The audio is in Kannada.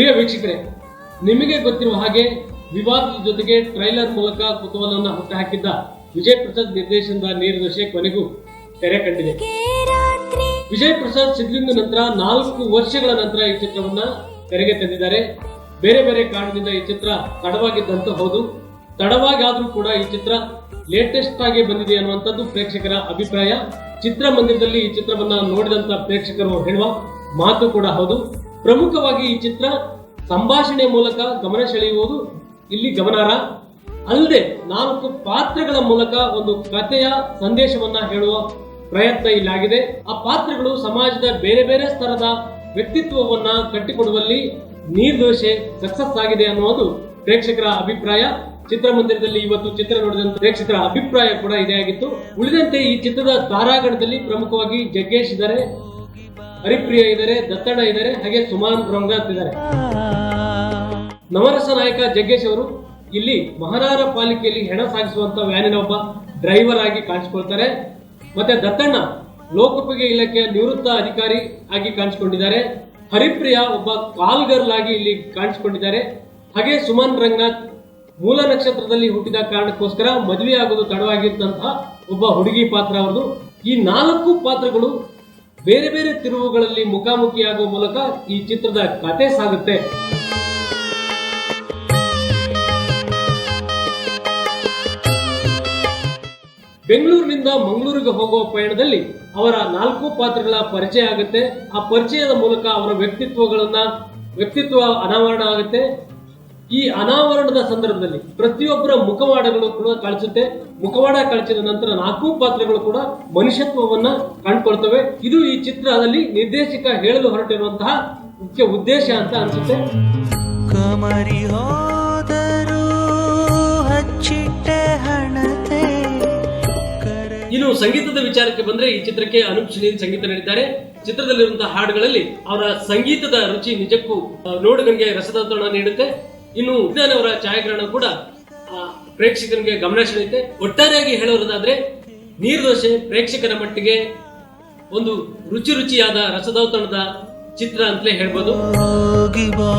ಪ್ರಿಯ ವೀಕ್ಷಕರೇ, ನಿಮಗೆ ಗೊತ್ತಿರುವ ಹಾಗೆ ವಿವಾದದ ಜೊತೆಗೆ ಟ್ರೈಲರ್ ಮೂಲಕ ಕುತೂಹಲವನ್ನು ಹುಟ್ಟುಹಾಕಿದ್ದ ವಿಜಯ್ ಪ್ರಸಾದ್ ನಿರ್ದೇಶನದ ನೀರ್ದೋಷೆ ಕೊನೆಗೂ ತೆರೆ ಕಂಡಿದೆ. ವಿಜಯ್ ಪ್ರಸಾದ್ ಸಿದ್ಲಿಂಗ್ ನಂತರ 4 ವರ್ಷಗಳ ನಂತರ ಈ ಚಿತ್ರವನ್ನ ತೆರೆಗೆ ತಂದಿದ್ದಾರೆ. ಬೇರೆ ಬೇರೆ ಕಾರಣದಿಂದ ಈ ಚಿತ್ರ ತಡವಾಗಿದ್ದಂತೂ ಹೌದು. ತಡವಾಗಾದ್ರೂ ಕೂಡ ಈ ಚಿತ್ರ ಲೇಟೆಸ್ಟ್ ಆಗಿ ಬಂದಿದೆ ಅನ್ನುವಂಥದ್ದು ಪ್ರೇಕ್ಷಕರ ಅಭಿಪ್ರಾಯ. ಚಿತ್ರಮಂದಿರದಲ್ಲಿ ಈ ಚಿತ್ರವನ್ನ ನೋಡಿದಂತ ಪ್ರೇಕ್ಷಕರು ಹೇಳುವ ಮಾತು ಕೂಡ ಹೌದು. ಪ್ರಮುಖವಾಗಿ ಈ ಚಿತ್ರ ಸಂಭಾಷಣೆ ಮೂಲಕ ಗಮನ ಸೆಳೆಯುವುದು ಇಲ್ಲಿ ಗಮನಾರ್ಹ. ಅಲ್ಲದೆ 4 ಪಾತ್ರಗಳ ಮೂಲಕ ಒಂದು ಕಥೆಯ ಸಂದೇಶವನ್ನ ಹೇಳುವ ಪ್ರಯತ್ನ ಇಲ್ಲಾಗಿದೆ. ಆ ಪಾತ್ರಗಳು ಸಮಾಜದ ಬೇರೆ ಬೇರೆ ಸ್ತರದ ವ್ಯಕ್ತಿತ್ವವನ್ನ ಕಟ್ಟಿಕೊಡುವಲ್ಲಿ ನೀರ್ದೋಷೆ ಸಕ್ಸಸ್ ಆಗಿದೆ ಅನ್ನುವುದು ಪ್ರೇಕ್ಷಕರ ಅಭಿಪ್ರಾಯ. ಚಿತ್ರಮಂದಿರದಲ್ಲಿ ಇವತ್ತು ಚಿತ್ರ ನೋಡಿದಂತ ಪ್ರೇಕ್ಷಕರ ಅಭಿಪ್ರಾಯ ಕೂಡ ಇದೇ ಆಗಿತ್ತು. ಉಳಿದಂತೆ ಈ ಚಿತ್ರದ ತಾರಾಗಣದಲ್ಲಿ ಪ್ರಮುಖವಾಗಿ ಜಗ್ಗೇಶ್ ಇದ್ದಾರೆ, ಹರಿಪ್ರಿಯ ಇದ್ದಾರೆ, ದತ್ತಣ್ಣ ಇದ್ದಾರೆ, ಹಾಗೆ ಸುಮಾನ್ ರಂಗನಾಥ್ ಇದ್ದಾರೆ. ನವರಸ ನಾಯಕ ಜಗ್ಗೇಶ್ ಅವರು ಇಲ್ಲಿ ಮಹಾರಾರ ಪಾಲಿಕೆಯಲ್ಲಿ ಹೆಣ ಸಾಗಿಸುವಂತ ವ್ಯಾನಿನ ಒಬ್ಬ ಡ್ರೈವರ್ ಆಗಿ ಕಾಣಿಸಿಕೊಳ್ತಾರೆ. ಮತ್ತೆ ದತ್ತಣ್ಣ ಲೋಕೋಪಯೋಗಿ ಇಲಾಖೆಯ ನಿವೃತ್ತ ಅಧಿಕಾರಿ ಆಗಿ ಕಾಣಿಸಿಕೊಂಡಿದ್ದಾರೆ. ಹರಿಪ್ರಿಯ ಒಬ್ಬ ಕಾಲ್ ಗರ್ಲ್ ಆಗಿ ಇಲ್ಲಿ ಕಾಣಿಸಿಕೊಂಡಿದ್ದಾರೆ. ಹಾಗೆ ಸುಮನ್ ರಂಗನಾಥ್ ಮೂಲ ನಕ್ಷತ್ರದಲ್ಲಿ ಹುಟ್ಟಿದ ಕಾರಣಕ್ಕೋಸ್ಕರ ಮದುವೆ ಆಗೋದು ತಡವಾಗಿದ್ದಂತಹ ಒಬ್ಬ ಹುಡುಗಿ ಪಾತ್ರ ಅವರದು. ಈ 4 ಪಾತ್ರಗಳು ಬೇರೆ ಬೇರೆ ತಿರುವುಗಳಲ್ಲಿ ಮುಖಾಮುಖಿಯಾಗುವ ಮೂಲಕ ಈ ಚಿತ್ರದ ಕಥೆ ಸಾಗುತ್ತೆ. ಬೆಂಗಳೂರಿನಿಂದ ಮಂಗಳೂರಿಗೆ ಹೋಗುವ ಪಯಣದಲ್ಲಿ ಅವರ 4 ಪಾತ್ರಗಳ ಪರಿಚಯ ಆಗುತ್ತೆ. ಆ ಪರಿಚಯದ ಮೂಲಕ ಅವರ ವ್ಯಕ್ತಿತ್ವ ಅನಾವರಣ ಆಗುತ್ತೆ. ಈ ಅನಾವರಣದ ಸಂದರ್ಭದಲ್ಲಿ ಪ್ರತಿಯೊಬ್ಬರ ಮುಖವಾಡಗಳು ಕೂಡ ಕಳಿಸುತ್ತೆ. ಮುಖವಾಡ ಕಳಿಸಿದ ನಂತರ 4 ಪಾತ್ರಗಳು ಕೂಡ ಮನುಷ್ಯತ್ವವನ್ನ ಕಂಡುಕೊಳ್ತವೆ. ಇದು ಈ ಚಿತ್ರದಲ್ಲಿ ನಿರ್ದೇಶಕ ಹೇಳಲು ಹೊರಟಿರುವಂತಹ ಮುಖ್ಯ ಉದ್ದೇಶ ಅಂತ ಅನ್ಸುತ್ತೆ. ಇನ್ನು ಸಂಗೀತದ ವಿಚಾರಕ್ಕೆ ಬಂದ್ರೆ ಈ ಚಿತ್ರಕ್ಕೆ ಅನೂಪ್ ಸುನೀಲ್ ಸಂಗೀತ ನೀಡಿದ್ದಾರೆ. ಚಿತ್ರದಲ್ಲಿರುವಂತಹ ಹಾಡುಗಳಲ್ಲಿ ಅವರ ಸಂಗೀತದ ರುಚಿ ನಿಜಕ್ಕೂ ನೋಡುಗರಿಗೆ ರಸದೌತಣ ನೀಡುತ್ತೆ. ಇನ್ನು ವಿಜ್ಞಾನ ಅವರ ಛಾಯಾಗ್ರಹಣ ಕೂಡ ಪ್ರೇಕ್ಷಕರಿಗೆ ಗಮನ ಸೆಳೆಯುತ್ತೆ. ಒಟ್ಟಾರೆಯಾಗಿ ಹೇಳೋದಾದ್ರೆ ನೀರ್ದೋಷೆ ಪ್ರೇಕ್ಷಕರ ಮಟ್ಟಿಗೆ ಒಂದು ರುಚಿಯಾದ ರಸದೌತಣದ ಚಿತ್ರ ಅಂತಲೇ ಹೇಳ್ಬೋದು. ಹೋಗಿ ಬಾ